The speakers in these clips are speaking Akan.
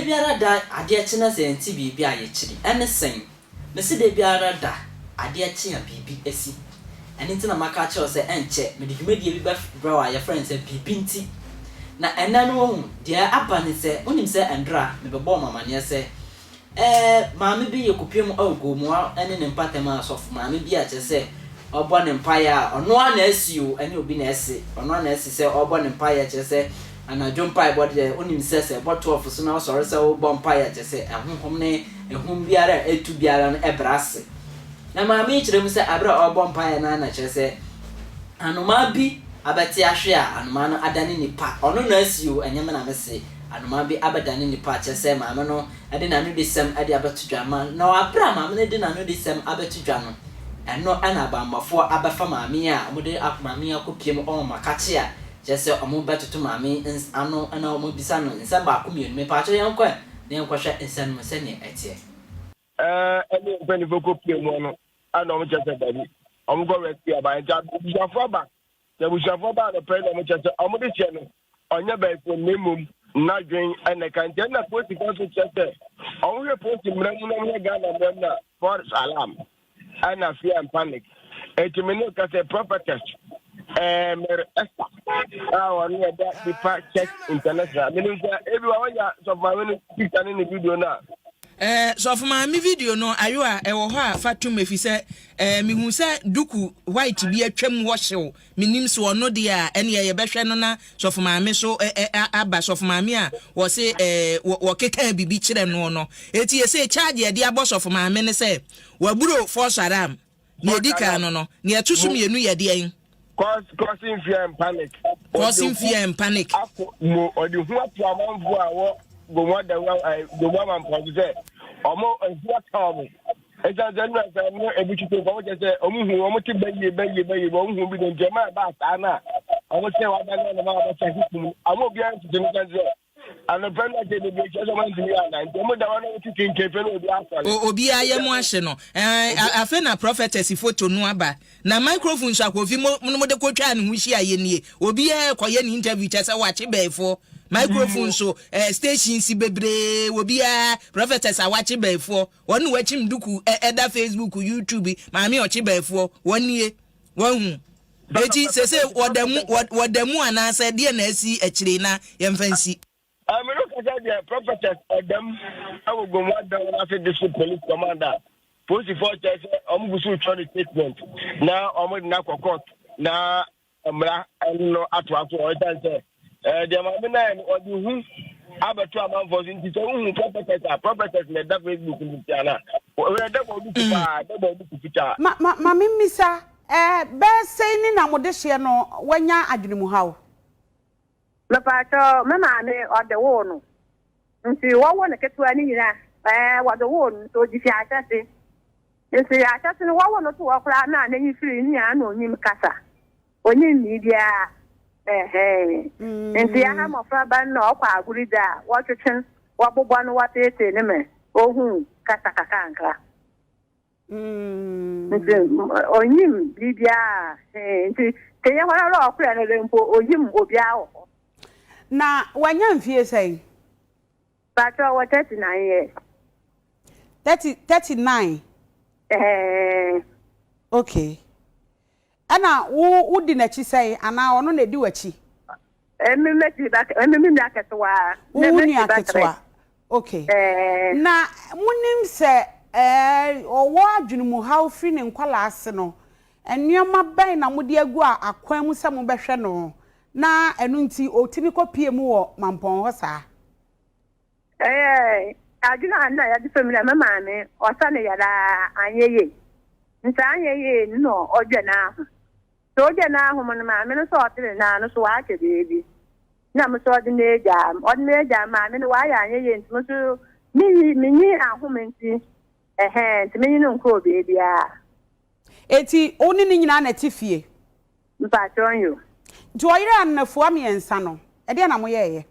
biara da ade china se nti bibi aye chiri ene sen me se de biara da ade china bibi esi ene nti na maka che o se enche me de dwumadi bi ba bra wa ye friend se bibi nti na ena no hu de aba ne se onim se endra me be bo mama ne se maame bi ye kopiem ogomu ene ne mpatema asofu maame bi a che se obo ne mpaya ono ana asiu ene obi na ese ono ana ese se obo ne mpaya che se ana jompa body onim se bottle of so na sorry se obo mpaya che se ehonhom ne ehum biara etu biara no ebrase na maame kire mu se abra obo mpaya na na che se anoma bi abati ahwe a anoma no adane nipa ono na asiu enyem na mese anoma bi abadane nipa che se maame no ade na no desem ade abetu dwama na abra maame ne de na no desem abetu dwano eno ana bambafo abafa maame a omode akmaame akopiem o makache a jese omo betoto maame ano ana omo bisa no nsa ba akomienu me pa cho yanko na yanko hwe nsa no se ne etie ene bani fo kopiem no ana omo jese bani omo go rest aba nja bushafo ba ya bushafo ba no pe na omo jese omo de che no onye ba ifo nemum na dwen ene kan je na post ko so jese omo we post mramu na mo ga na for salam ana fear and panic etimeno ka se prophetess arrest one that the check international meaning everyone ya so for when picture in the video na so for my video no ayo a ewo ho a fatum efi se mi hu se duku white bi atwam wo hyew minim so no de a ene ye behwe no na so for my so aba so for my a wo se wo keka bibi kire no no eti ye se charge ye de abo so for my ne se waburo for saram na edika no no na etusu mienu ye de en causing fear and panic mo odi hu ato amanfo a wo go mo da go mo man produce omo ehua tawo eja jenu asa no ebichuto ko je se omo ti bayi omo bi don jema ba sa na omo se wa ba na ma ba cha hikum omo bi an ti nka je ano penda je de bi so man ti ya na omo da wa no ti tinke pe no obi asale obi ayemu ahye no afa na prophetess photo no aba na microphone so akofi mo de kotwa ne hu hia ye nie obi koye ni interview che se wa che befo microphone so station si bebre obi prophetess awache befo wonu wachim duku eda Facebook YouTube maami oche befo wonie wohu eti sese wodemu anase de na asi akire na yemfansi amero kaza de prophetess adam awogomu adam na se district police commander post for say omugusu try statement na omo na court na amra no ato o dan say the mama na odi hu abeto amanfo nti so hu prophetess na da Facebook nti ana we da bo du pa da bo du pita ma mimisa be sei ni na mode hye no wanya adwenimu hawo me pa to me ma ne ode wo no nti wo ne ketua ni nyina wo de wo no to di fi atase nti atase no wo no to wo kra na na nyi firi ni ana onyim kasa onyim ni dia nti ya ha mofra ban na okwa agurida wo twetwen wo bobwa no watete ne me ohun kasa kaka nkra nti onyim bibia nti teye hora ro okra na lempo onyim obi awo na wanya mfie sei Pato wa 39 years 39 okay ana wo di na chi sei ana ono na di wachi emi mi aketwa ni aketwa okay na munim se owo adwunumu haw fi ne nkwala ase no ennioma ben na mudi agu akwan mu se mo behwe no na enu nti otimi kopie mu wo mampon ho saa adwuna na ya di family mama me osane ya da anyeye nta anyeye no odwana so odwana ho mo na me no so otere na no so wa ke bebi na mo so odneja ma me no wa ya anyeye nti mo so minyi ahomenti nti minyi no nko bebi a eti oni ni nyina na tifie mpa tonyo nti oyire anafo amiensa no e de na mo yeye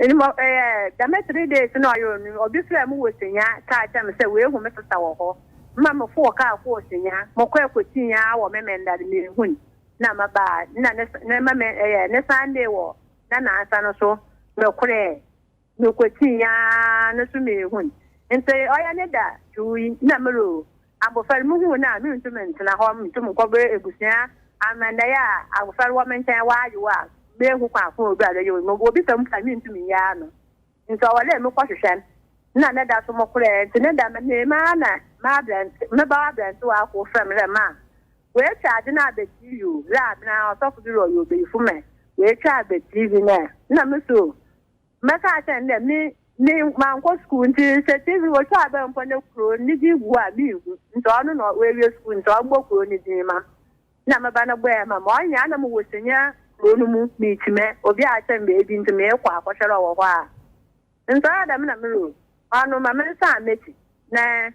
Anymore, the 3 days no, you or be flam with Senya, Katam say, we who met our Mamma 4 car for Senya, Moquer Cotinia, or Memon that me win. Nama bad, Nana Sunday war, Nana San so, no cray. no kwetinya no so me hun nti oya ne da tuyi na mero abofar mu hu na mi ntument na ho mi tum ko be ebusia amanda ya abofar wo menchen wa yuwa be hu kwa fo obi ade yo mo obi sam ka mi ntumi ya no nti wale me ko hwehwen na ne da so mo kure nti ne da me ma na ma brand me ba brand wa ko fam re ma we charge na be you la na so fu ro yo be fu me we charge be TV na me so maka atende ni manko school nti se TV wo charge be mpo ne kro ni di gu a bi gu nti onu no we school nti ogbo kro ni di ma na me ba na gbo ma mo anya na mo wosenya kro no mu mi time obi a atembe ebi nti me kwa akwhwere wo ho a nti adam na me ro anu ma me sa meti na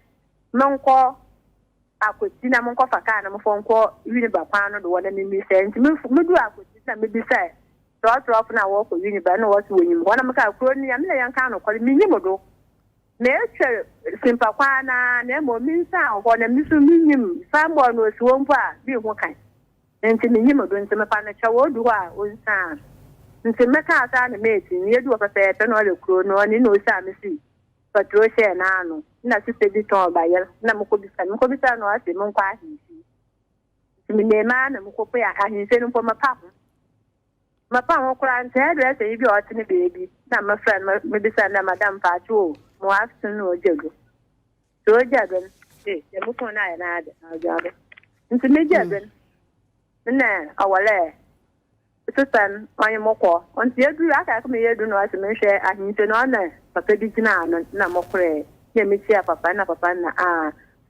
monko akwati na monko faka na monko wini ba kwa no do wona mi se nti me du akwati na me bi sai so na wo ko wini ba no wo so wini wona me ka kro ni am na yanka no kwali mi nyim do na eche simpa kwa na mo mi sa ho na mi so mi nyim sambo no so wo mpa bi ho kan nti mi nyim do nti me pa na cha wo du a o nsa nti me ka sa na meti ni edu ka se pe no le kro no ni no sa me si patroshe na ano na sise bi ton bayel na mukobisa no ase mo kwa ahinsi mi nema na mukopo ya ahinsi no mapa ho kura nte address yi bi otini baby na my friend me bisa na madam Pacho mo ask no ojedo so ojedo ya muko na ya na ajabe nti me jedo na awale sisan onye moko onti edu aka ka me yedu no ase me hwe ahinsi no na papa bi gina no na mokore ya metia papa na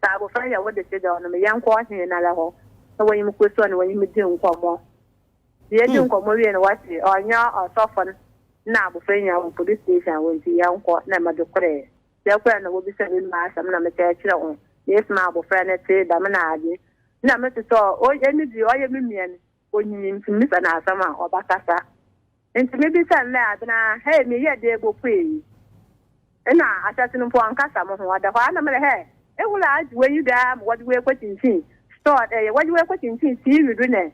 sa go fa ya wode se da no me yanko ahin na la ho so wani mko so na wani mdi nkomo ye di nkomo wi na wati onya osofon na bo fa nya wo police station wonti yanko na madokore ya kwa na wo bi se ma asam na me ta kire ho yes ma bo fa na te da me na ade na me to o eni di o ye mi mien onyi ntimi sa na asama obakasa ntimi bi sa na adna hey me ye de go pui ena atati no po ankasa mo ho ada kwa na me he ewula aji we yuda mo wadi we kwatintin store wadi we kwatintin TV do ne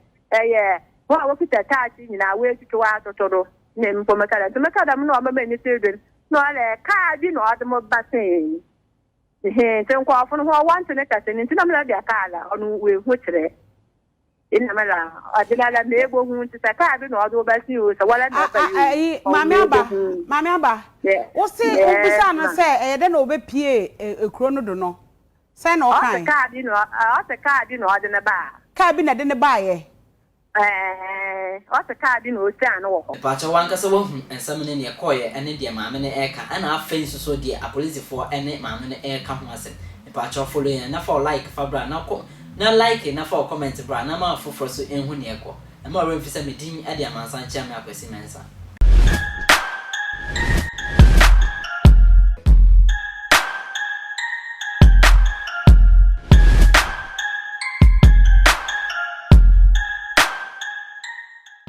wa wo kita taati nyina we tuwa totoro ne mpo makala to makala mo no mama ni tedin no ale ka bi no admo basen ten ko afun ho want ne ka sen tin na dia kala onu we hu kire ina mala adilala me ebo hu tisa ka bi no ado basi o so wala na ba yi mami aba wo se o bisa na se de na obepie ekro no do no se na o kan ka bi no ade na ba ka bi na de ne ba ye o se ka bi no o se an wo ho pa cha wanka se wo hu ensam ne ne koye ene de maame ne eka ana afen so de a police for ene maame ne eka ho asem pa cha follow na for like fa bra na ko na like na for comment bra na ma foforo so enhu ne eko na ma remfisa medin ade amansan chia me akwesi mensa